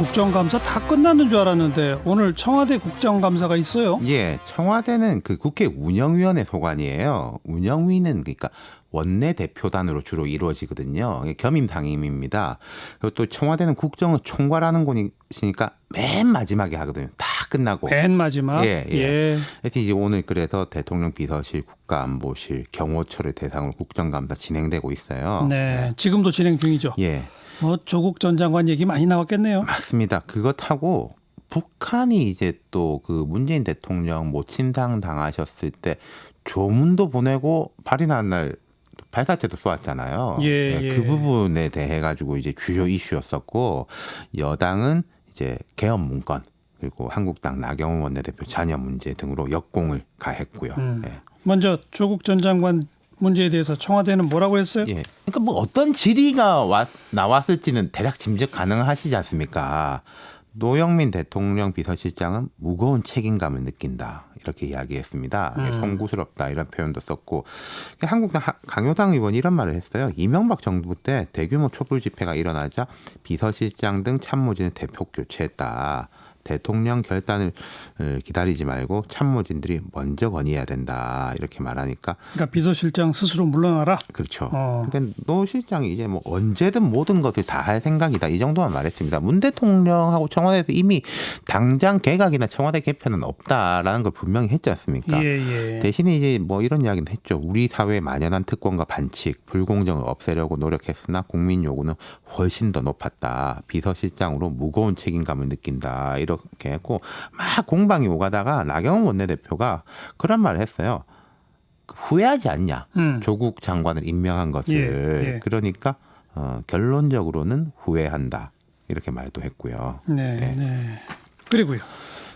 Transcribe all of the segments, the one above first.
국정감사 다 끝났는 줄 알았는데 오늘 청와대 국정감사가 있어요. 예, 청와대는 그 국회 운영위원회 소관이에요. 운영위는 그러니까 원내대표단으로 주로 이루어지거든요. 겸임 상임입니다. 그리고 또 청와대는 국정을 총괄하는 곳이니까 맨 마지막에 하거든요. 다 끝나고. 맨 마지막. 예. 하여튼 이제 오늘 그래서 대통령 비서실, 국가안보실, 경호처를 대상으로 국정감사 진행되고 있어요. 네, 지금도 진행 중이죠. 예. 조국 전 장관 얘기 많이 나왔겠네요. 맞습니다. 그것하고 북한이 이제 또 그 문재인 대통령 친상 당하셨을 때 조문도 보내고 발이 난 날 발사체도 쏘았잖아요. 그 부분에 대해 가지고 이제 주요 이슈였었고, 여당은 이제 개헌 문건 그리고 한국당 나경원 원내대표 자녀 문제 등으로 역공을 가했고요. 먼저 조국 전 장관 문제에 대해서 청와대는 뭐라고 했어요? 예. 그러니까 뭐 어떤 질의가 나왔을지는 대략 짐작 가능하시지 않습니까? 노영민 대통령 비서실장은 무거운 책임감을 느낀다 이렇게 이야기했습니다. 송구스럽다 이런 표현도 썼고, 한국당 강효상 의원이 이런 말을 했어요. 이명박 정부 때 대규모 촛불 집회가 일어나자 비서실장 등 참모진을 대폭 교체했다. 대통령 결단을 기다리지 말고 참모진들이 먼저 건의해야 된다 이렇게 말하니까, 그러니까 비서실장 스스로 물러나라. 그렇죠. 그러니까 노 실장이 이제 뭐 언제든 모든 것을 다 할 생각이다 이 정도만 말했습니다. 문 대통령하고 청와대에서 이미 당장 개각이나 청와대 개편은 없다라는 걸 분명히 했지 않습니까? 대신에 이제 뭐 이런 이야기는 했죠. 우리 사회에 만연한 특권과 반칙, 불공정을 없애려고 노력했으나 국민 요구는 훨씬 더 높았다. 비서실장으로 무거운 책임감을 느낀다. 이렇게 했고, 막 공방이 오가다가 나경원 원내대표가 그런 말을 했어요. 후회하지 않냐. 조국 장관을 임명한 것을. 그러니까 결론적으로는 후회한다. 이렇게 말도 했고요.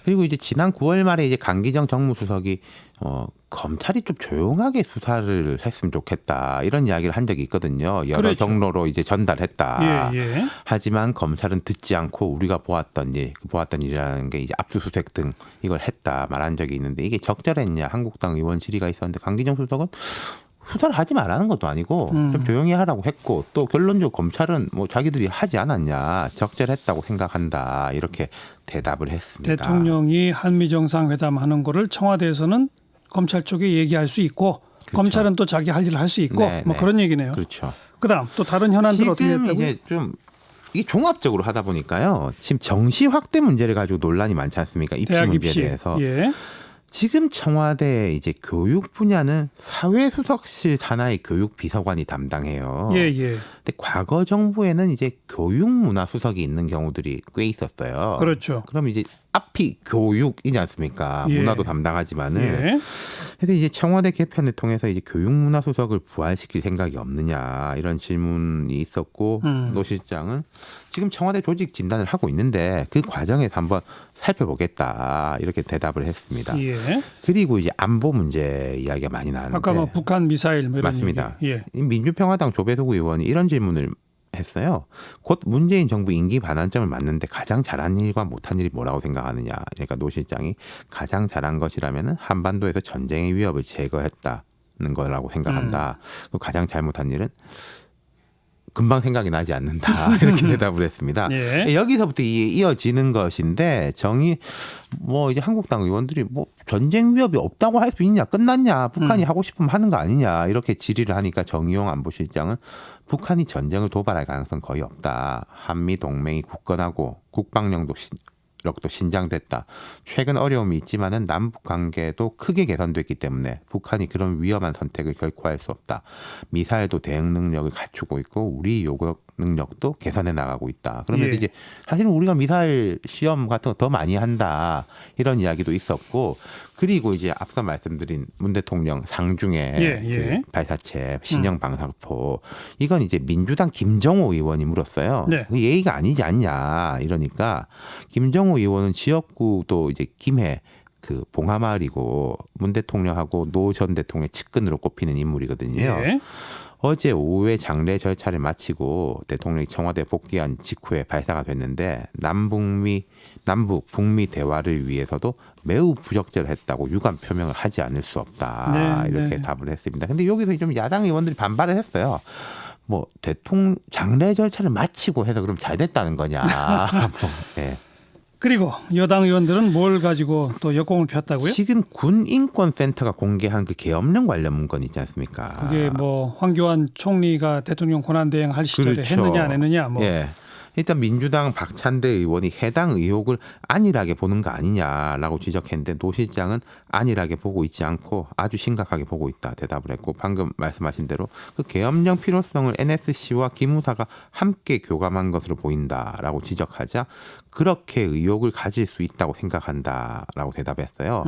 그리고 이제 지난 9월 말에 이제 강기정 정무수석이 검찰이 좀 조용하게 수사를 했으면 좋겠다 이런 이야기를 한 적이 있거든요. 여러 경로로 이제 전달했다. 하지만 검찰은 듣지 않고 우리가 보았던 일이라는 게 이제 압수수색 등 이걸 했다 말한 적이 있는데, 이게 적절했냐. 한국당 의원 질의가 있었는데 강기정 수석은 수사를 하지 말라는 것도 아니고 좀 조용히 하라고 했고, 또 결론적으로 검찰은 뭐 자기들이 하지 않았냐, 적절했다고 생각한다 이렇게 대답을 했습니다. 대통령이 한미 정상회담 하는 거를 청와대에서는 검찰 쪽에 얘기할 수 있고, 검찰은 또 자기 할 일을 할 수 있고, 뭐 그런 얘기네요. 그렇죠. 그다음 또 다른 현안들 어떻게 됐다고요? 이제 좀 이게 종합적으로 하다 보니까요. 지금 정시 확대 문제를 가지고 논란이 많지 않습니까? 입시 문제에 대해서. 지금 청와대 이제 교육 분야는 사회수석실 산하의 교육비서관이 담당해요. 근데 과거 정부에는 이제 교육문화수석이 있는 경우들이 꽤 있었어요. 그렇죠. 그럼 이제 앞이 교육이지 않습니까? 문화도 담당하지만은. 그래서 이제 청와대 개편을 통해서 이제 교육문화수석을 부활시킬 생각이 없느냐 이런 질문이 있었고, 노 실장은 지금 청와대 조직 진단을 하고 있는데 그 과정에서 한번 살펴보겠다 이렇게 대답을 했습니다. 그리고 이제 안보 문제 이야기가 많이 나왔는데, 아까 뭐 북한 미사일 뭐 이런 맞습니다. 민주평화당 조배석 의원이 이런 질문을 했어요. 곧 문재인 정부 임기 반환점을 맞는데 가장 잘한 일과 못한 일이 뭐라고 생각하느냐. 그러니까 노 실장이 가장 잘한 것이라면 한반도에서 전쟁의 위협을 제거했다는 거라고 생각한다. 그리고 가장 잘못한 일은 금방 생각이 나지 않는다 이렇게 대답을 했습니다. 여기서부터 이어지는 것인데, 뭐 이제 한국당 의원들이 뭐 전쟁 위협이 없다고 할 수 있냐, 끝났냐, 북한이 하고 싶으면 하는 거 아니냐 이렇게 질의를 하니까 정의용 안보실장은 북한이 전쟁을 도발할 가능성 거의 없다. 한미 동맹이 굳건하고 국방력도 신장됐다. 최근 어려움이 있지만은 남북 관계도 크게 개선됐기 때문에 북한이 그런 위험한 선택을 결코 할 수 없다. 미사일도 대응 능력을 갖추고 있고 우리 요격 능력도 개선해 나가고 있다. 그러면서 이제 사실은 우리가 미사일 시험 같은 거 더 많이 한다 이런 이야기도 있었고, 그리고 이제 앞서 말씀드린 문 대통령 상중에 그 발사체 신형 방사포, 이건 이제 민주당 김정호 의원이 물었어요. 그 예의가 아니지 않냐 이러니까, 김정호 의원은 지역구도 이제 김해 그 봉하마을이고 문 대통령하고 노 전 대통령의 측근으로 꼽히는 인물이거든요. 어제 오후에 장례 절차를 마치고 대통령이 청와대 복귀한 직후에 발사가 됐는데, 남북 북미 대화를 위해서도 매우 부적절했다고 유감 표명을 하지 않을 수 없다 이렇게 답을 했습니다. 근데 여기서 좀 야당 의원들이 반발을 했어요. 뭐 대통령 장례 절차를 마치고 해서 그럼 잘 됐다는 거냐. 뭐, 예. 그리고 여당 의원들은 뭘 가지고 또 역공을 폈다고요? 지금 군인권센터가 공개한 그 계엄령 관련 문건 있지 않습니까? 그게 뭐 황교안 총리가 대통령 권한대행 할 시절에 그렇죠. 했느냐 안 했느냐 뭐. 예. 일단 민주당 박찬대 의원이 해당 의혹을 안일하게 보는 거 아니냐라고 지적했는데 노 실장은 안일하게 보고 있지 않고 아주 심각하게 보고 있다 대답을 했고 방금 말씀하신 대로 그 계엄령 필요성을 NSC와 기무사가 함께 교감한 것으로 보인다라고 지적하자 그렇게 의혹을 가질 수 있다고 생각한다라고 대답했어요.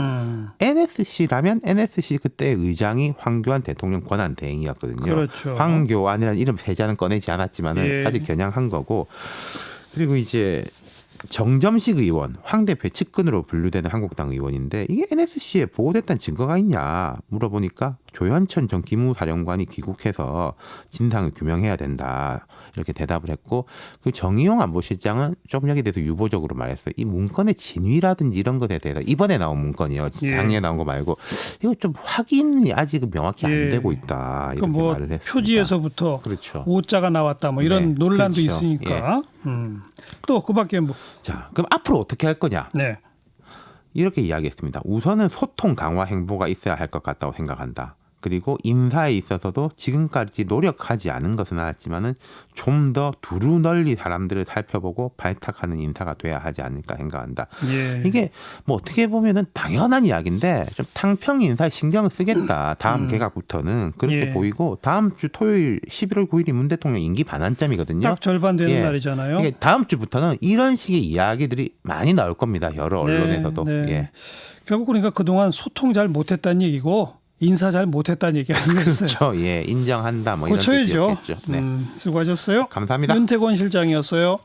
NSC라면 NSC 그때 의장이 황교안 대통령 권한 대행이었거든요. 그렇죠. 황교안이라는 이름 세자는 꺼내지 않았지만은 예. 사실 겨냥한 거고 그리고 이제 정점식 의원, 황 대표의 측근으로 분류되는 한국당 의원인데 이게 NSC에 보고됐다는 증거가 있냐 물어보니까 조현천 전 기무사령관이 귀국해서 진상을 규명해야 된다 이렇게 대답을 했고 그 정의용 안보실장은 좀 여기에 대해서 유보적으로 말했어요. 이 문건의 진위라든지 이런 것에 대해서 이번에 나온 문건이요. 작년에 나온 거 말고 이거 좀 확인이 아직 명확히 안 되고 있다 이렇게 뭐 말을 했습니다. 표지에서부터 그렇죠. 오자가 나왔다 뭐 이런 네, 논란도 그렇죠. 있으니까 또 그밖에 뭐 자, 그럼 앞으로 어떻게 할 거냐? 네. 이렇게 이야기했습니다. 우선은 소통 강화 행보가 있어야 할 것 같다고 생각한다. 그리고 인사에 있어서도 지금까지 노력하지 않은 것은 알았지만은 좀 더 두루 널리 사람들을 살펴보고 발탁하는 인사가 돼야 하지 않을까 생각한다. 예. 이게 뭐 어떻게 보면은 당연한 이야기인데 좀 탕평 인사에 신경을 쓰겠다. 다음 개각부터는 그렇게 예. 보이고 다음 주 토요일 11월 9일이 문 대통령 임기 반환점이거든요. 딱 절반 되는 예. 날이잖아요. 이게 다음 주부터는 이런 식의 이야기들이 많이 나올 겁니다. 여러 언론에서도. 네. 예. 결국 그러니까 그동안 소통 잘 못했다는 얘기고 인사 잘 못했다는 얘기 아니겠어요? 그렇죠. 예, 인정한다. 뭐 이런 고쳐야죠. 뜻이었겠죠. 네. 수고하셨어요. 감사합니다. 윤태권 실장이었어요.